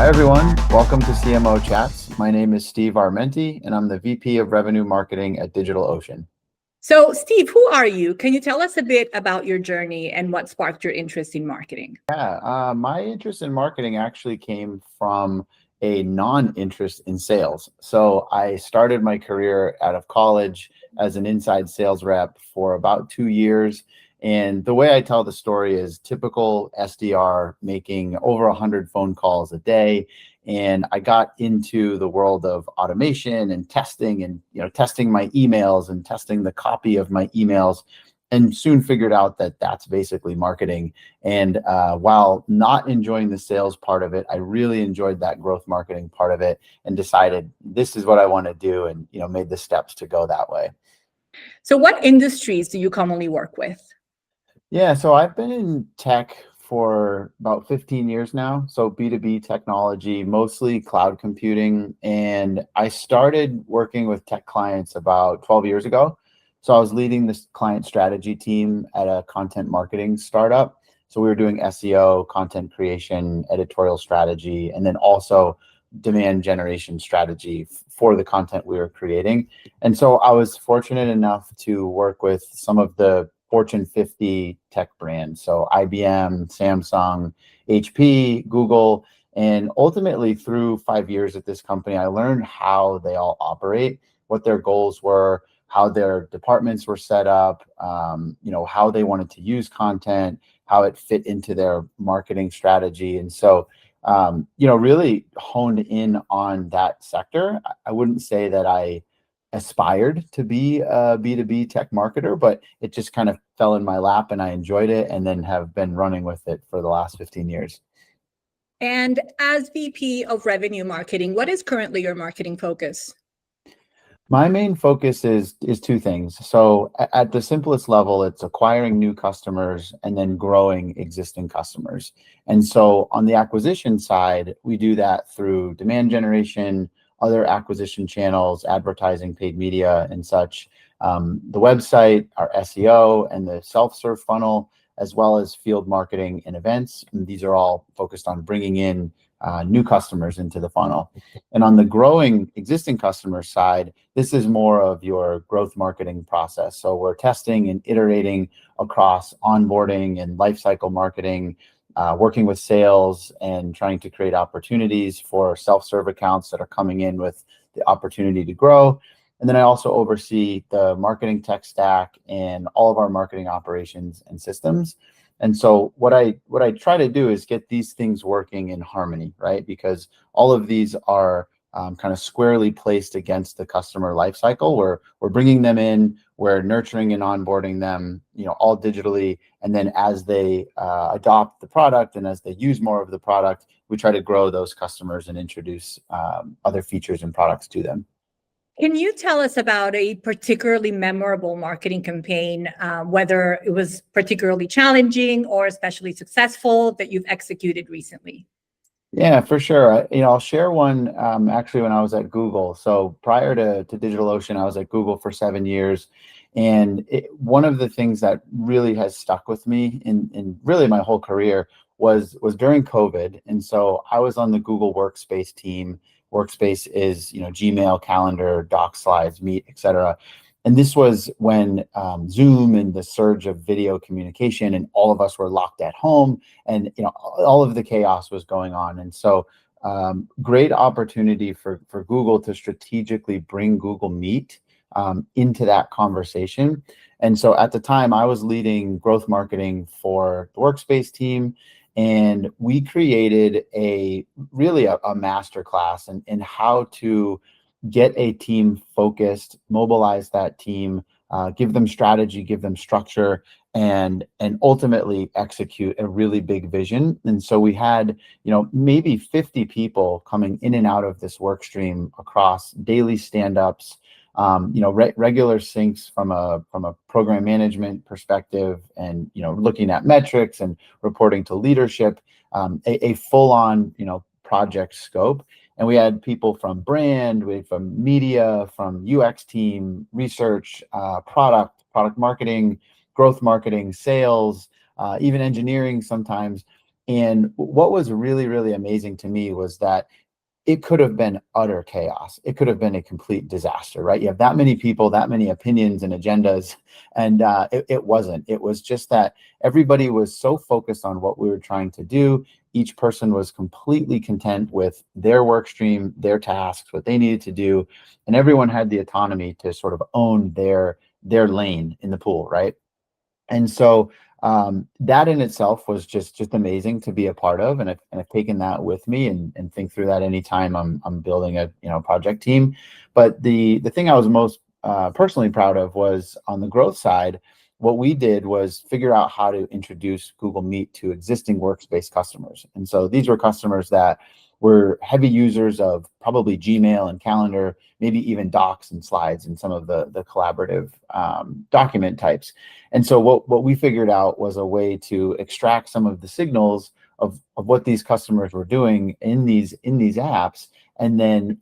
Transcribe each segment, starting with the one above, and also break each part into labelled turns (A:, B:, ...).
A: Hi, everyone. Welcome to CMO Chats. My name is Steve Armenti, and I'm the VP of Revenue Marketing at DigitalOcean.
B: So, Steve, who are you? Can you tell us a bit about your journey and what sparked your interest in marketing?
A: My interest in marketing actually came from a non-interest in sales. So I started my career out of college as an inside sales rep for about 2 years. And the way I tell the story is typical SDR making over 100 phone calls a day. And I got into the world of automation and testing and testing my emails and testing the copy of my emails, and soon figured out that that's basically marketing. And while not enjoying the sales part of it, I really enjoyed that growth marketing part of it and decided this is what I want to do, and made the steps to go that way.
B: So, what industries do you commonly work with?
A: Yeah, so I've been in tech for about 15 years now. So B2B technology, mostly cloud computing. And I started working with tech clients about 12 years ago. So I was leading this client strategy team at a content marketing startup. So we were doing SEO, content creation, editorial strategy, and then also demand generation strategy for the content we were creating. And so I was fortunate enough to work with some of the Fortune 50 tech brands. So IBM, Samsung, HP, Google. And ultimately, through 5 years at this company, I learned how they all operate, what their goals were, how their departments were set up, how they wanted to use content, how it fit into their marketing strategy. And so, really honed in on that sector. I wouldn't say that I aspired to be a B2B tech marketer, but it just kind of fell in my lap and I enjoyed it, and then have been running with it for the last 15 years.
B: And as VP of Revenue Marketing, what is currently your marketing focus?
A: My main focus is two things. So at the simplest level, it's acquiring new customers and then growing existing customers. And so on the acquisition side, we do that through demand generation, other acquisition channels, advertising, paid media, and such. The website, our SEO, and the self-serve funnel, as well as field marketing and events. And these are all focused on bringing in new customers into the funnel. And on the growing existing customer side, this is more of your growth marketing process. So we're testing and iterating across onboarding and lifecycle marketing, working with sales and trying to create opportunities for self-serve accounts that are coming in with the opportunity to grow. And then I also oversee the marketing tech stack and all of our marketing operations and systems. And so what I try to do is get these things working in harmony, right? Because all of these are kind of squarely placed against the customer lifecycle. We're bringing them in, we're nurturing and onboarding them, all digitally. And then as they adopt the product and as they use more of the product, we try to grow those customers and introduce other features and products to them.
B: Can you tell us about a particularly memorable marketing campaign, whether it was particularly challenging or especially successful that you've executed recently?
A: Yeah, for sure. I'll share one actually when I was at Google. So prior to DigitalOcean, I was at Google for 7 years. And one of the things that really has stuck with me in really my whole career was during COVID. And so I was on the Google Workspace team. Workspace is, Gmail, Calendar, Doc Slides, Meet, etc. And this was when Zoom and the surge of video communication, and all of us were locked at home, and all of the chaos was going on. And so great opportunity for Google to strategically bring Google Meet into that conversation. And so at the time, I was leading growth marketing for the Workspace team. And we created a masterclass in how to get a team focused, mobilize that team, give them strategy, give them structure, and ultimately execute a really big vision. And so we had, maybe 50 people coming in and out of this work stream across daily stand-ups, regular syncs from a program management perspective, and looking at metrics and reporting to leadership, a full-on project scope. And we had people from brand, from media, from UX team, research, product marketing, growth marketing, sales, even engineering sometimes. And what was really, really amazing to me was that it could have been utter chaos. It could have been a complete disaster, right? You have that many people, that many opinions and agendas, and it wasn't. It was just that everybody was so focused on what we were trying to do. Each person was completely content with their work stream, their tasks, what they needed to do, and everyone had the autonomy to sort of own their lane in the pool, right? And so that in itself was just amazing to be a part of, and I've taken that with me and think through that anytime I'm building a project team. But the thing I was most personally proud of was on the growth side. What we did was figure out how to introduce Google Meet to existing workspace customers, and so these were customers that were heavy users of probably Gmail and Calendar, maybe even Docs and Slides and some of the collaborative document types. And so what we figured out was a way to extract some of the signals of what these customers were doing in these apps, and then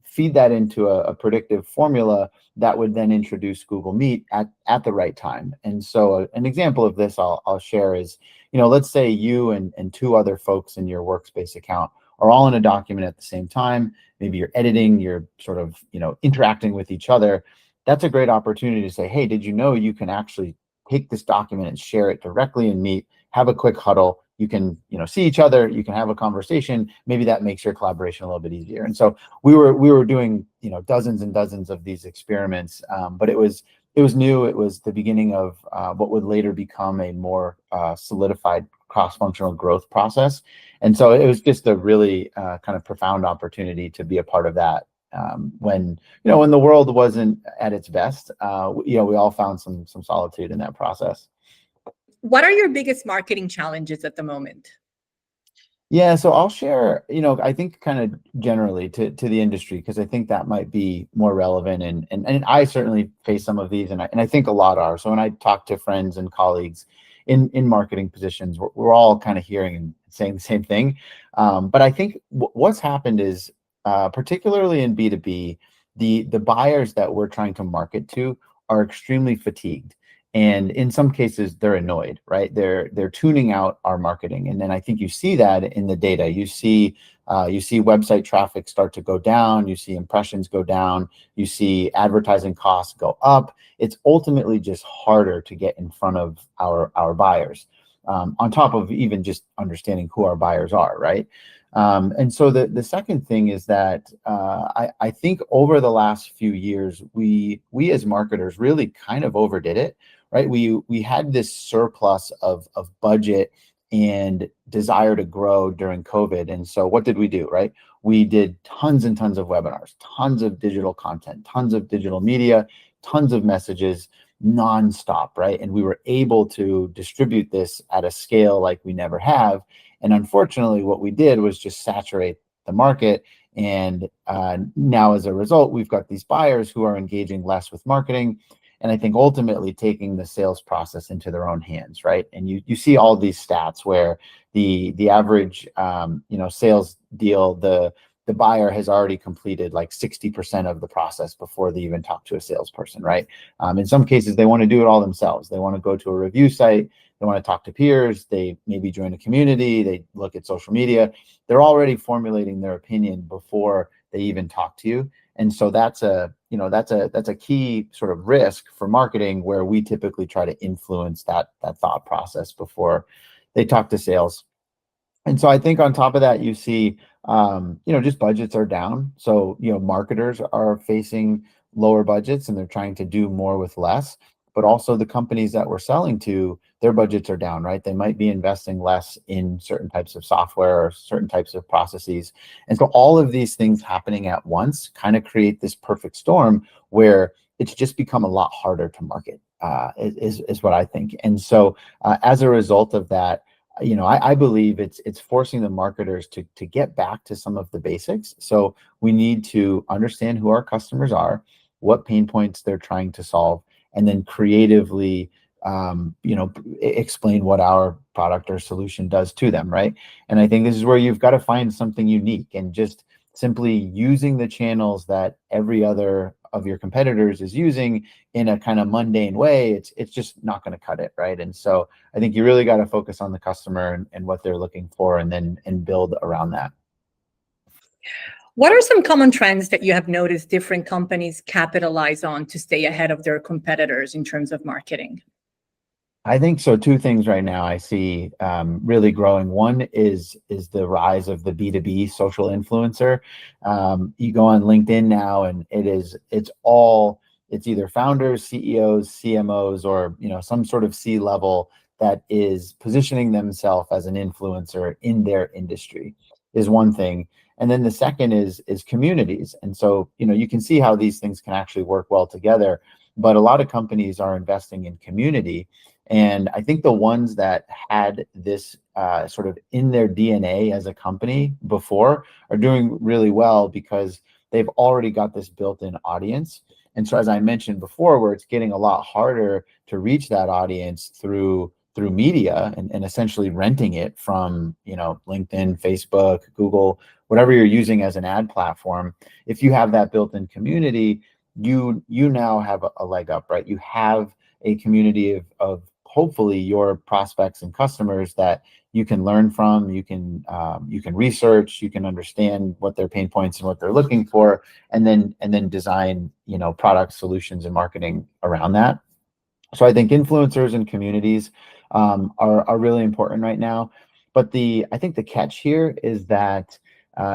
A: feed that into a predictive formula that would then introduce Google Meet at the right time. And so an example of this I'll share is, let's say you and two other folks in your workspace account are all in a document at the same time. Maybe you're editing, you're sort of, interacting with each other. That's a great opportunity to say, hey, did you know you can actually take this document and share it directly in Meet, have a quick huddle. You can, see each other, you can have a conversation. Maybe that makes your collaboration a little bit easier. And so we were doing, dozens and dozens of these experiments, but it was new. It was the beginning of what would later become a more solidified cross-functional growth process. And so it was just a really kind of profound opportunity to be a part of that. When the world wasn't at its best, we all found some solitude in that process.
B: What are your biggest marketing challenges at the moment?
A: Yeah, so I'll share, I think kind of generally to the industry, because I think that might be more relevant, and I certainly face some of these, and I think a lot are. So when I talk to friends and colleagues in marketing positions, we're all kind of hearing and saying the same thing. But I think what's happened is, particularly in B2B, the buyers that we're trying to market to are extremely fatigued. And in some cases, they're annoyed, right? They're tuning out our marketing, and then I think you see that in the data. You see website traffic start to go down. You see impressions go down. You see advertising costs go up. It's ultimately just harder to get in front of our buyers, on top of even just understanding who our buyers are, right? And so the second thing is that I think over the last few years, we as marketers really kind of overdid it, right? We had this surplus of budget and desire to grow during COVID. And so what did we do, right? We did tons and tons of webinars, tons of digital content, tons of digital media, tons of messages nonstop, right? And we were able to distribute this at a scale like we never have. And unfortunately, what we did was just saturate the market. And now as a result, we've got these buyers who are engaging less with marketing, and I think ultimately taking the sales process into their own hands, right? And you see all these stats where the average sales deal, the buyer has already completed like 60% of the process before they even talk to a salesperson, right? In some cases, they want to do it all themselves. They want to go to a review site. They want to talk to peers. They maybe join a community. They look at social media. They're already formulating their opinion before they even talk to you. And so that's a key sort of risk for marketing, where we typically try to influence that thought process before they talk to sales. And so I think on top of that, you see, just budgets are down. So, marketers are facing lower budgets and they're trying to do more with less. But also the companies that we're selling to, their budgets are down, right? They might be investing less in certain types of software or certain types of processes. And so all of these things happening at once kind of create this perfect storm where it's just become a lot harder to market, is what I think. And so as a result of that, I believe it's forcing the marketers to get back to some of the basics. So we need to understand who our customers are, what pain points they're trying to solve, and then creatively, explain what our product or solution does to them, right? And I think this is where you've got to find something unique, and just simply using the channels that every other your competitors is using in a kind of mundane way, it's just not going to cut it, right? And so I think you really got to focus on the customer and what they're looking for, and build around that.
B: What are some common trends that you have noticed different companies capitalize on to stay ahead of their competitors in terms of marketing?
A: I think so. Two things right now I see really growing. One is the rise of the B2B social influencer. You go on LinkedIn now, and it's either founders, CEOs, CMOs, or some sort of C-level that is positioning themselves as an influencer in their industry, is one thing. And then the second is communities. And so you can see how these things can actually work well together. But a lot of companies are investing in community. And I think the ones that had this sort of in their DNA as a company before are doing really well because they've already got this built-in audience. And so, as I mentioned before, where it's getting a lot harder to reach that audience through media and essentially renting it from LinkedIn, Facebook, Google, whatever you're using as an ad platform. If you have that built-in community, you now have a leg up, right? You have a community of hopefully your prospects and customers that you can learn from, you can research, you can understand what their pain points and what they're looking for, and then design product solutions and marketing around that. So I think influencers and communities are really important right now. But I think the catch here is that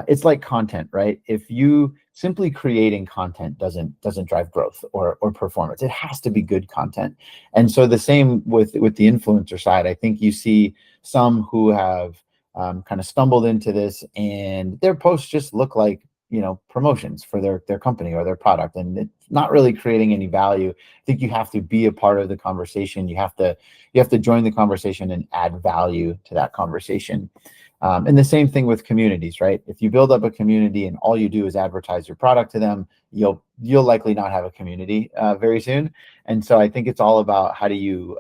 A: it's like content, right? If you simply creating content doesn't drive growth or performance, it has to be good content. And so the same with the influencer side. I think you see some who have kind of stumbled into this, and their posts just look like promotions for their company or their product, and it's not really creating any value. I think you have to be a part of the conversation. You have to join the conversation and add value to that conversation. And the same thing with communities, right? If you build up a community and all you do is advertise your product to them, you'll likely not have a community very soon. And so I think it's all about how do you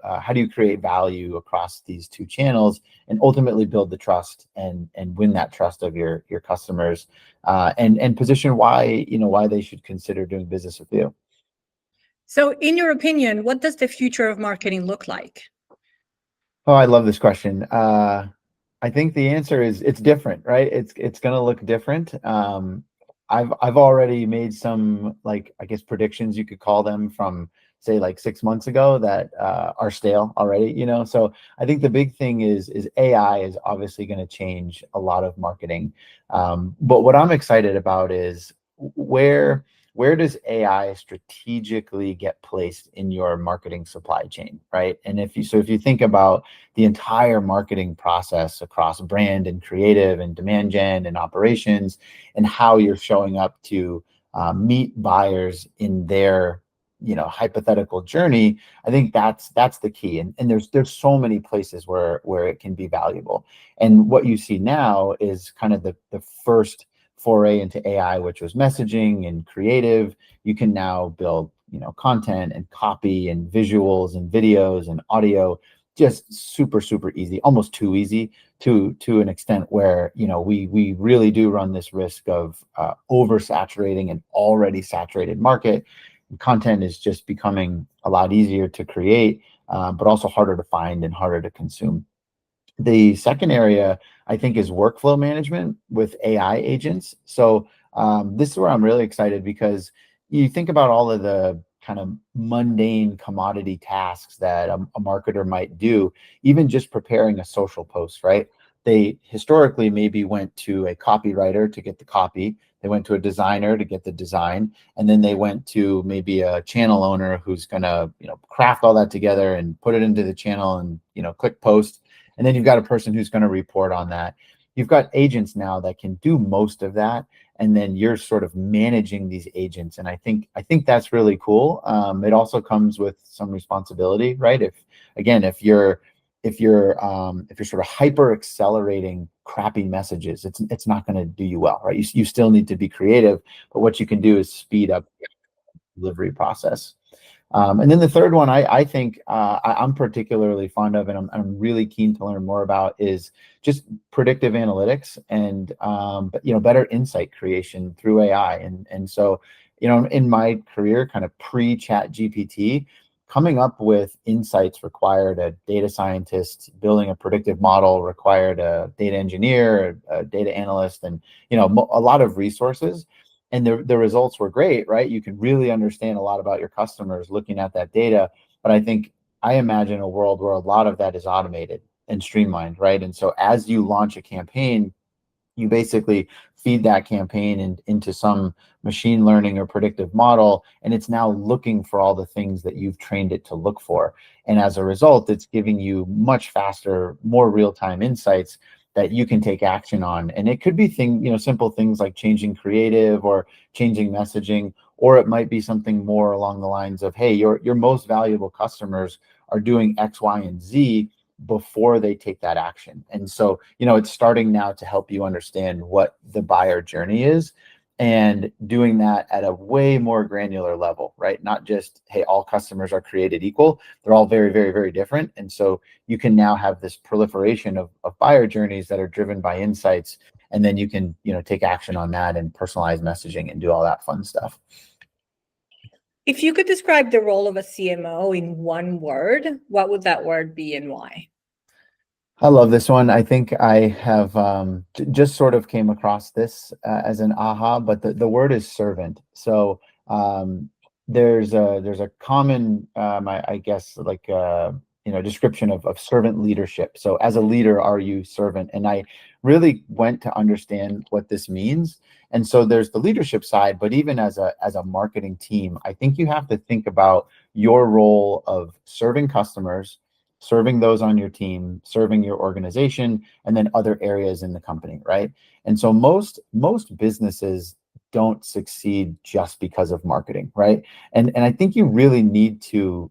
A: create value across these two channels and ultimately build the trust and win that trust of your customers, and position why they should consider doing business with you.
B: So in your opinion, what does the future of marketing look like?
A: Oh, I love this question. I think the answer is it's different, right? It's going to look different. I've already made some, like, I guess, predictions, you could call them, from say like 6 months ago that are stale already. So I think the big thing is AI is obviously going to change a lot of marketing. But what I'm excited about is where does AI strategically get placed in your marketing supply chain, right? And if you think about the entire marketing process across brand and creative and demand gen and operations, and how you're showing up to meet buyers in their hypothetical journey, I think that's the key. And there's so many places where it can be valuable. And what you see now is kind of the first foray into AI, which was messaging and creative. You can now build content and copy and visuals and videos and audio, just super easy, almost too easy to an extent where we really do run this risk of oversaturating an already saturated market. And content is just becoming a lot easier to create, but also harder to find and harder to consume. The second area, I think, is workflow management with AI agents. So this is where I'm really excited, because you think about all of the kind of mundane commodity tasks that a marketer might do, even just preparing a social post, right? They historically maybe went to a copywriter to get the copy. They went to a designer to get the design, and then they went to maybe a channel owner who's gonna craft all that together and put it into the channel and click post. And then you've got a person who's going to report on that. You've got agents now that can do most of that, and then you're sort of managing these agents. And I think that's really cool. It also comes with some responsibility, right? If you're sort of hyper accelerating crappy messages, it's not going to do you well, right? You still need to be creative, but what you can do is speed up the delivery process. And then the third one I think I'm particularly fond of, and I'm really keen to learn more about, is just predictive analytics and better insight creation through AI. And so in my career, kind of pre-chat GPT, coming up with insights required a data scientist. Building a predictive model required a data engineer, a data analyst, and a lot of resources. And the results were great, right? You can really understand a lot about your customers looking at that data. But I imagine a world where a lot of that is automated and streamlined, right? And so as you launch a campaign, you basically feed that campaign into some machine learning or predictive model, and it's now looking for all the things that you've trained it to look for. And as a result, it's giving you much faster, more real-time insights that you can take action on. And it could be simple things like changing creative or changing messaging, or it might be something more along the lines of, hey, your most valuable customers are doing X, Y, and Z before they take that action. And so, it's starting now to help you understand what the buyer journey is, and doing that at a way more granular level, right? Not just, hey, all customers are created equal. They're all very, very, very different. And so you can now have this proliferation of buyer journeys that are driven by insights. And then you can, take action on that and personalize messaging and do all that fun stuff.
B: If you could describe the role of a CMO in one word, what would that word be and why?
A: I love this one. I think I have just sort of came across this as an aha, but the word is servant. So there's a common, I guess, like description of servant leadership. So as a leader, are you servant? And I really went to understand what this means. And so there's the leadership side, but even as a marketing team, I think you have to think about your role of serving customers, serving those on your team, serving your organization, and then other areas in the company, right? And so most businesses don't succeed just because of marketing, right? And I think you really need to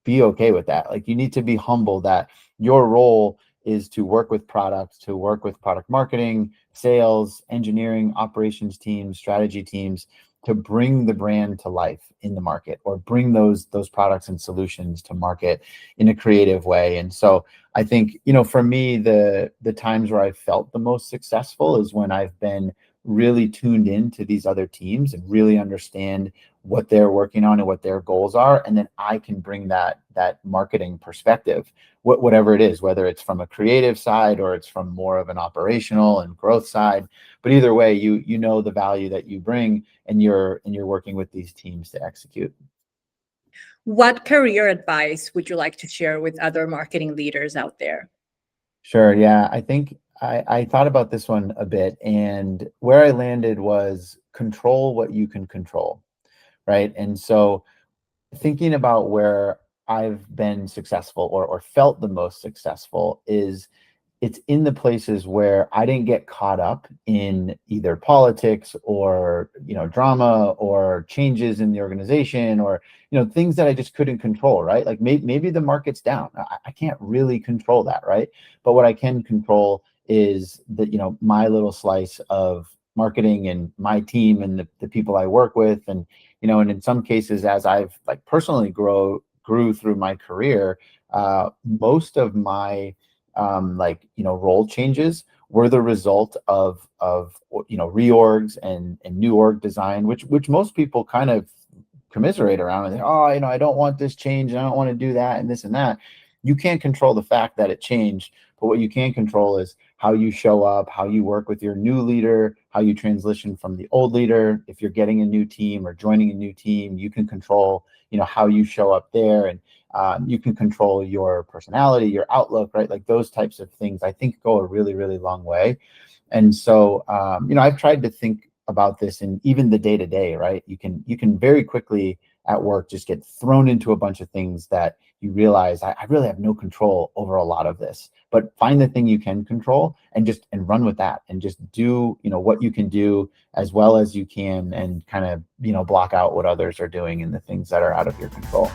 A: be okay with that. Like, you need to be humble that your role is to work with products, to work with product marketing, sales, engineering, operations teams, strategy teams, to bring the brand to life in the market, or bring those products and solutions to market in a creative way. And so I think, for me, the times where I've felt the most successful is when I've been really tuned into these other teams and really understand what they're working on and what their goals are. And then I can bring that marketing perspective, whatever it is, whether it's from a creative side or it's from more of an operational and growth side. But either way, you know the value that you bring, and you're working with these teams to execute.
B: What career advice would you like to share with other marketing leaders out there?
A: Sure. Yeah. I think I thought about this one a bit, and where I landed was control what you can control. Right. And so thinking about where I've been successful, or felt the most successful, is it's in the places where I didn't get caught up in either politics or drama or changes in the organization, or things that I just couldn't control, right? Like maybe the market's down. I can't really control that, right? But what I can control is that my little slice of marketing and my team and the people I work with. And and in some cases, as I've personally grew through my career, most of my role changes were the result of reorgs and new org design, which most people kind of commiserate around and say, oh, I don't want this change, and I don't want to do that and this and that. You can't control the fact that it changed, but what you can control is how you show up, how you work with your new leader, how you transition from the old leader. If you're getting a new team or joining a new team, you can control how you show up there, and you can control your personality, your outlook, right? Like those types of things, I think, go a really, really long way. And so, I've tried to think about this in even the day to day, right? You can very quickly at work just get thrown into a bunch of things that you realize I really have no control over a lot of this. But find the thing you can control and run with that, and just do what you can do as well as you can, and kind of block out what others are doing and the things that are out of your control.